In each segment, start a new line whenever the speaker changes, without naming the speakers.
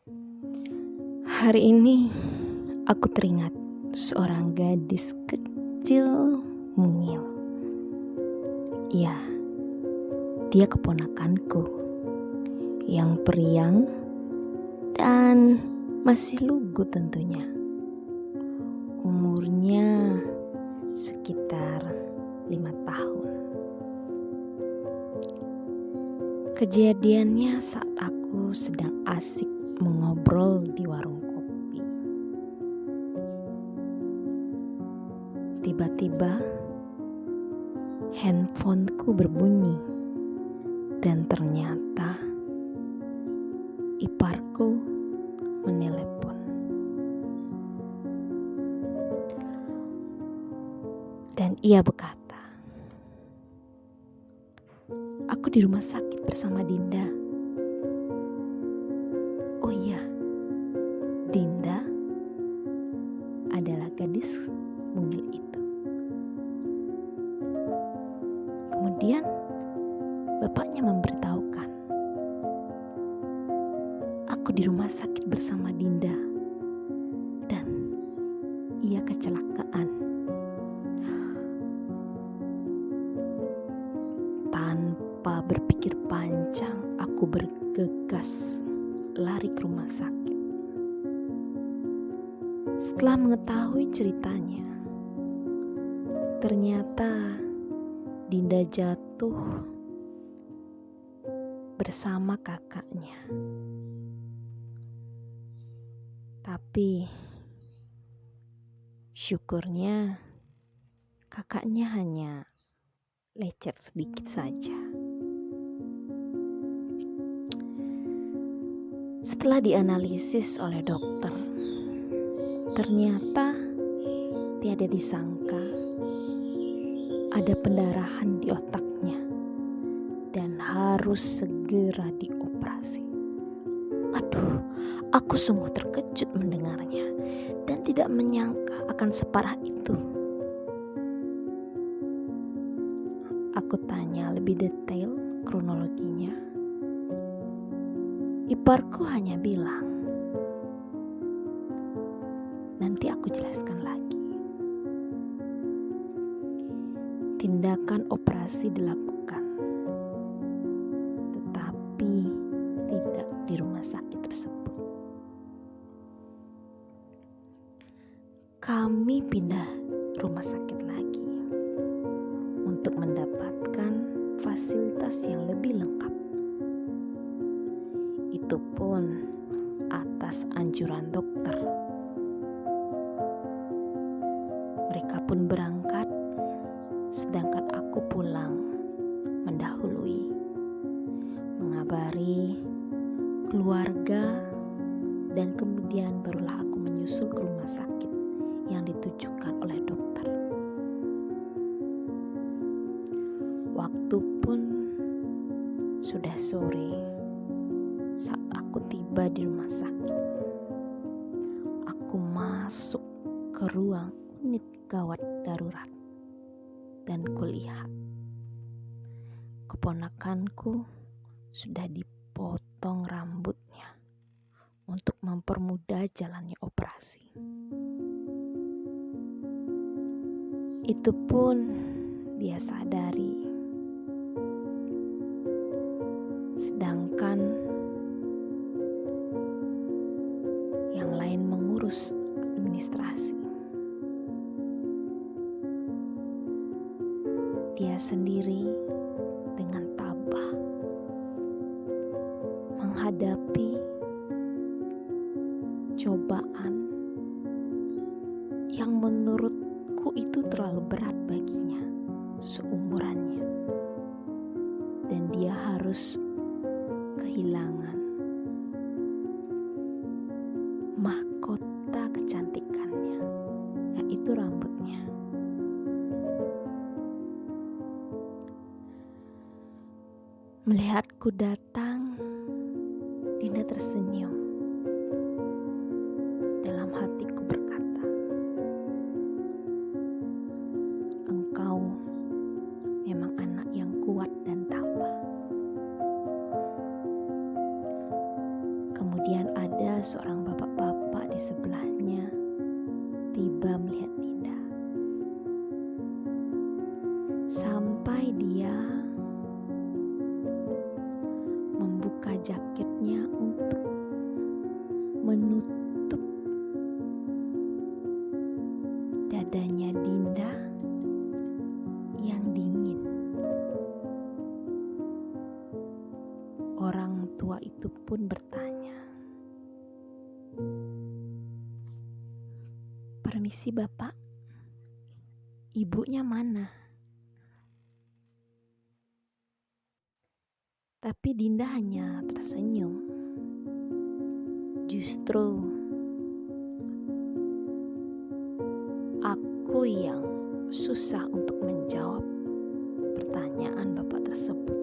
Hari ini aku teringat seorang gadis kecil mungil. Ya, dia keponakanku yang periang dan masih lugu tentunya. Umurnya sekitar 5 tahun. Kejadiannya saat aku sedang asik mengobrol di warung kopi. Tiba-tiba handphoneku berbunyi dan ternyata iparku menelepon. Dan ia berkata, "Aku di rumah sakit bersama Dinda." Oh iya, Dinda adalah gadis mungil itu. Kemudian bapaknya memberitahukan, "Aku di rumah sakit bersama Dinda dan ia kecelakaan." Tanpa berpikir panjang, aku bergegas lari ke rumah sakit. Setelah mengetahui ceritanya, ternyata Dinda jatuh bersama kakaknya. Tapi syukurnya kakaknya hanya lecet sedikit saja. Setelah dianalisis oleh dokter, ternyata tiada disangka ada pendarahan di otaknya dan harus segera dioperasi. Aduh, aku sungguh terkejut mendengarnya dan tidak menyangka akan separah itu. Aku tanya lebih detail kronologinya. Iparku hanya bilang, "Nanti aku jelaskan lagi." Tindakan operasi dilakukan, tetapi tidak di rumah sakit tersebut. Kami pindah rumah sakit lagi untuk mendapatkan fasilitas yang lebih lengkap. Itu pun atas anjuran dokter. Mereka pun berangkat, sedangkan aku pulang mendahului, mengabari keluarga, dan kemudian barulah aku menyusul ke rumah sakit yang ditujukan oleh dokter. Waktu pun sudah sore saat aku tiba di rumah sakit. Aku masuk ke ruang unit gawat darurat dan kulihat keponakanku sudah dipotong rambutnya untuk mempermudah jalannya operasi. Itu pun dia sadari, sedangkan yang lain mengurus administrasi. Dia sendiri dengan tabah menghadapi cobaan yang menurutku itu terlalu berat baginya seumurannya, dan dia harus kehilangan mahkota kecantikannya, yaitu rambutnya. Melihatku datang, Dinda tersenyum. Dalam hatiku berkata, "Engkau memang anak yang kuat dan tabah." Kemudian Kemudian ada seorang bapak-bapak di sebelahnya tiba melihat Dinda. Sampai dia membuka jaketnya untuk menutup dadanya Dinda yang dingin. Orang tua itu pun bertanya, "Permisi Bapak, ibunya mana?" Tapi Dinda hanya tersenyum. Justru aku yang susah untuk menjawab pertanyaan Bapak tersebut.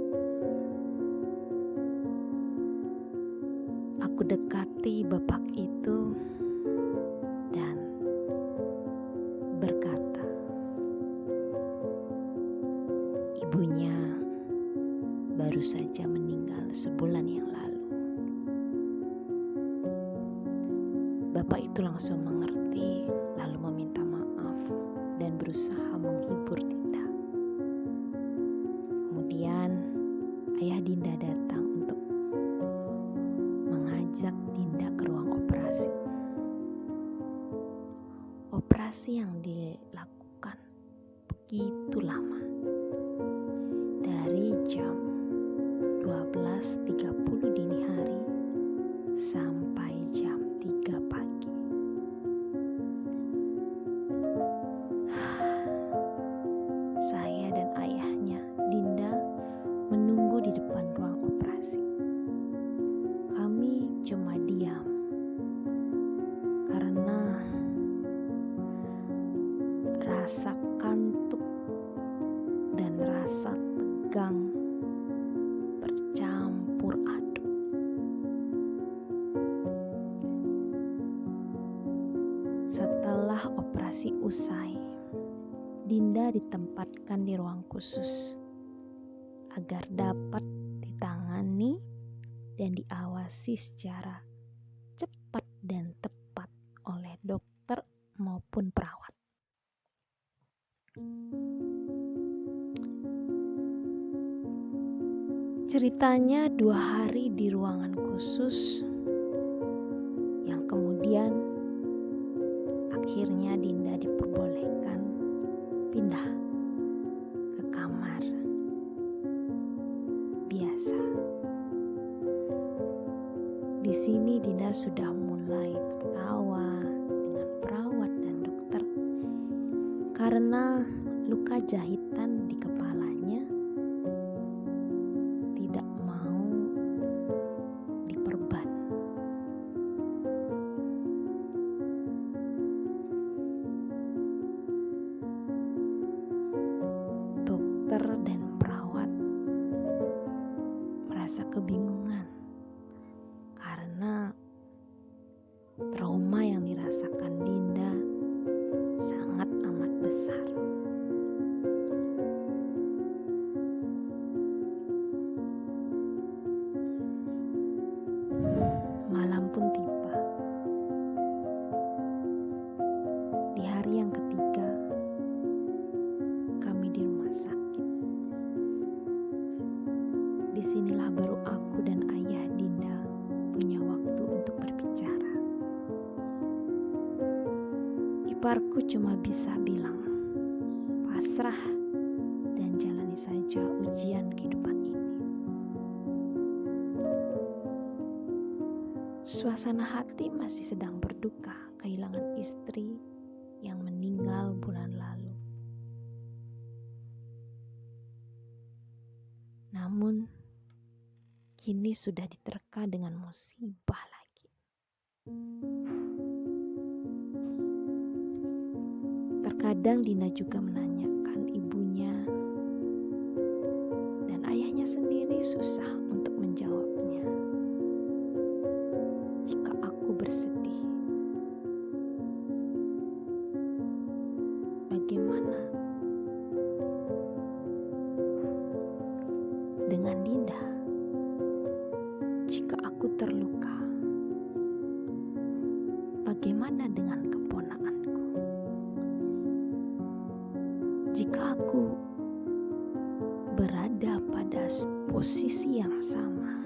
Aku dekati Bapak itu dan berkata, "Ibunya baru saja meninggal sebulan yang lalu." Bapak itu langsung mengerti, lalu meminta maaf dan berusaha menghibur Dinda. Kemudian ayah Dinda datang untuk mengajak Dinda ke ruang operasi. Operasi yang dilakukan begitu lama. Dari jam 12.30 dini hari sampai jam 3 pagi. Saya dan ayahnya Dinda menunggu di depan ruang operasi. Kami cuma diam karena rasa kantuk dan rasa tegang bercampur aduk. Setelah operasi usai, Dinda ditempatkan di ruang khusus agar dapat ditangani dan diawasi secara cepat dan tepat oleh dokter maupun perawat. Ceritanya 2 hari di ruangan khusus yang kemudian akhirnya Dinda diperbolehkan pindah ke kamar biasa. Di sini Dinda sudah mulai tertawa dengan perawat dan dokter karena luka jahitan di kepalanya tidak mau diperban. Dokter dan perawat merasa kebingungan karena trauma yang dirasakan Dinda sangat amat besar. Malam pun tiba. Di hari yang ketiga, kami di rumah sakit. Disinilah baru aku dan ayah Dinda punya waktu untuk berbicara. Iparku cuma bisa bilang, pasrah dan jalani saja ujian kehidupan ini. Suasana hati masih sedang berduka kehilangan istri yang meninggal bulan lalu. Namun, kini sudah diterka dengan musibah lagi. Terkadang Dinda juga menanyakan ibunya dan ayahnya sendiri susah untuk menjawabnya. Jika aku bersedih, bagaimana dengan Dinda? Jika aku terluka, bagaimana dengan keponakanku? Jika aku berada pada posisi yang sama,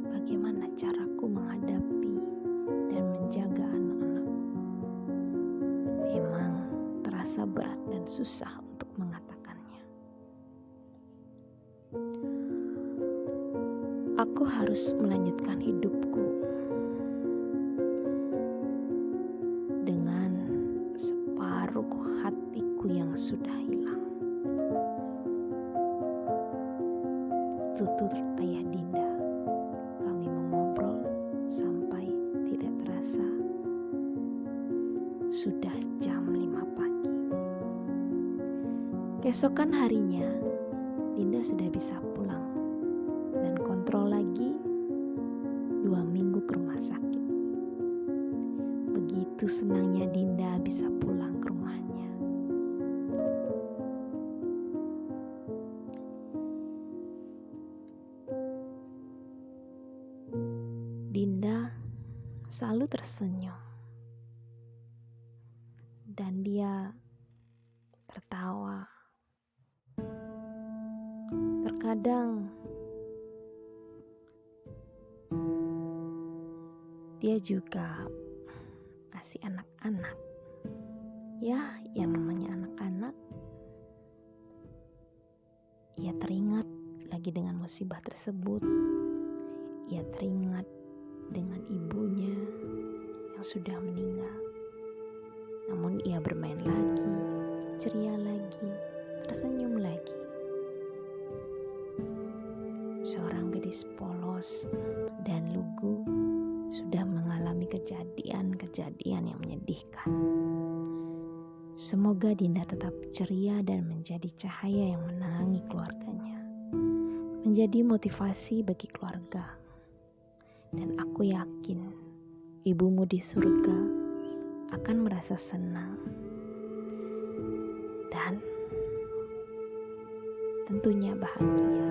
bagaimana caraku menghadapi dan menjaga anak-anakku? Memang terasa berat dan susah untuk mengatakannya. Aku harus melanjutkan hidupku dengan separuh hatiku yang sudah hilang. Tutur ayah Dinda, kami mengobrol sampai tidak terasa sudah jam 5 pagi. Keesokan harinya, Dinda sudah bisa pulang dan kontrol lagi 2 minggu ke rumah sakit. Begitu senangnya Dinda bisa pulang ke rumahnya. Dinda selalu tersenyum dan dia tertawa. Terkadang dia juga masih anak-anak. Ya, yang namanya anak-anak, ia teringat lagi dengan musibah tersebut. Ia teringat dengan ibunya yang sudah meninggal. Namun ia bermain lagi, ceria lagi, tersenyum lagi. Seorang gadis polos dan lugu sudah mengalami kejadian-kejadian yang menyedihkan. Semoga Dinda tetap ceria dan menjadi cahaya yang menerangi keluarganya, menjadi motivasi bagi keluarga. Dan aku yakin ibumu di surga akan merasa senang dan tentunya bahagia.